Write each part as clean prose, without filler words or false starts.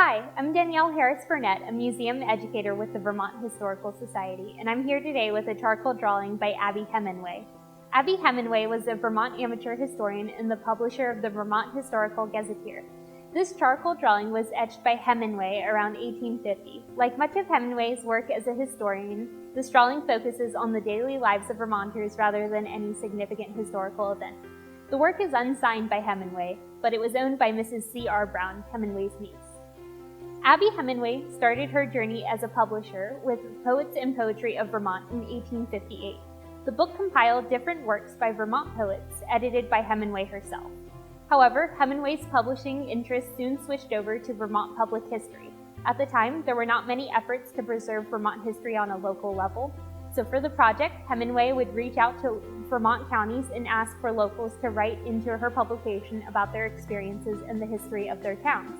Hi, I'm Danielle Harris-Burnett, a museum educator with the Vermont Historical Society, and I'm here today with a charcoal drawing by Abby Hemenway. Abby Hemenway was a Vermont amateur historian and the publisher of the Vermont Historical Gazetteer. This charcoal drawing was etched by Hemenway around 1850. Like much of Hemenway's work as a historian, this drawing focuses on the daily lives of Vermonters rather than any significant historical event. The work is unsigned by Hemenway, but it was owned by Mrs. C.R. Brown, Hemenway's niece. Abby Hemenway started her journey as a publisher with Poets and Poetry of Vermont in 1858. The book compiled different works by Vermont poets, edited by Hemenway herself. However, Hemenway's publishing interest soon switched over to Vermont public history. At the time, there were not many efforts to preserve Vermont history on a local level, so for the project, Hemenway would reach out to Vermont counties and ask for locals to write into her publication about their experiences and the history of their towns.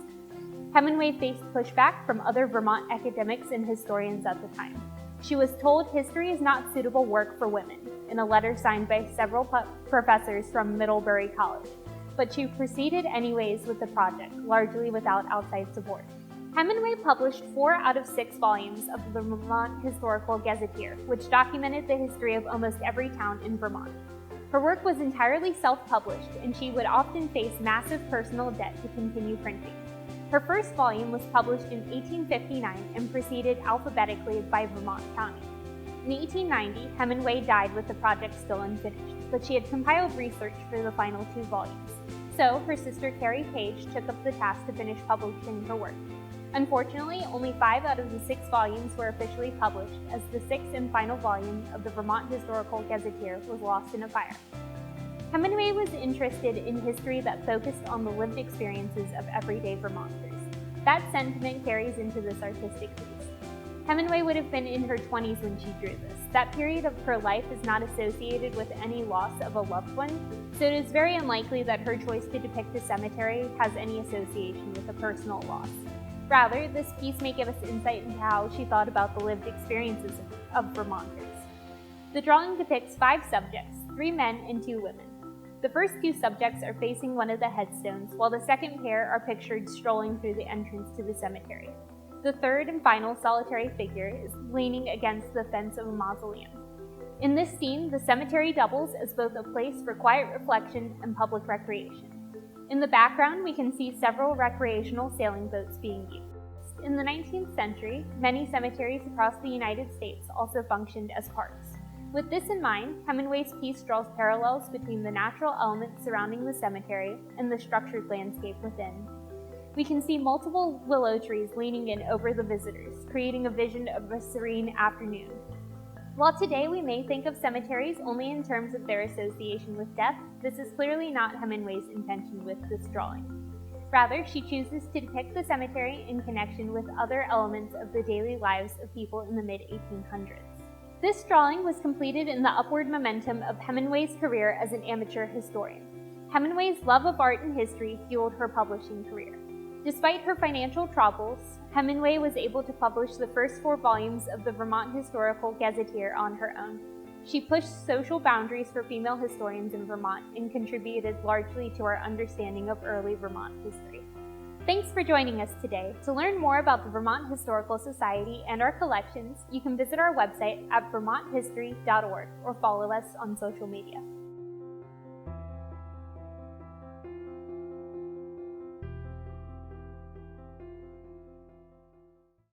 Hemenway faced pushback from other Vermont academics and historians at the time. She was told history is not suitable work for women, in a letter signed by several professors from Middlebury College, but she proceeded anyways with the project, largely without outside support. Hemenway published 4 out of 6 volumes of the Vermont Historical Gazetteer, which documented the history of almost every town in Vermont. Her work was entirely self-published, and she would often face massive personal debt to continue printing. Her first volume was published in 1859 and preceded alphabetically by Vermont County. In 1890, Hemenway died with the project still unfinished, but she had compiled research for the final 2 volumes. So, her sister Carrie Page took up the task to finish publishing her work. Unfortunately, only 5 out of the 6 volumes were officially published, as the 6th and final volume of the Vermont Historical Gazetteer was lost in a fire. Hemenway was interested in history that focused on the lived experiences of everyday Vermonters. That sentiment carries into this artistic piece. Hemenway would have been in her 20s when she drew this. That period of her life is not associated with any loss of a loved one, so it is very unlikely that her choice to depict a cemetery has any association with a personal loss. Rather, this piece may give us insight into how she thought about the lived experiences of Vermonters. The drawing depicts 5 subjects, 3 men and 2 women. The first 2 subjects are facing one of the headstones, while the second pair are pictured strolling through the entrance to the cemetery. The third and final solitary figure is leaning against the fence of a mausoleum. In this scene, the cemetery doubles as both a place for quiet reflection and public recreation. In the background, we can see several recreational sailing boats being used. In the 19th century, many cemeteries across the United States also functioned as parks. With this in mind, Hemenway's piece draws parallels between the natural elements surrounding the cemetery and the structured landscape within. We can see multiple willow trees leaning in over the visitors, creating a vision of a serene afternoon. While today we may think of cemeteries only in terms of their association with death, this is clearly not Hemenway's intention with this drawing. Rather, she chooses to depict the cemetery in connection with other elements of the daily lives of people in the mid-1800s. This drawing was completed in the upward momentum of Hemenway's career as an amateur historian. Hemenway's love of art and history fueled her publishing career. Despite her financial troubles, Hemenway was able to publish the first 4 volumes of the Vermont Historical Gazetteer on her own. She pushed social boundaries for female historians in Vermont and contributed largely to our understanding of early Vermont history. Thanks for joining us today. To learn more about the Vermont Historical Society and our collections, you can visit our website at vermonthistory.org or follow us on social media.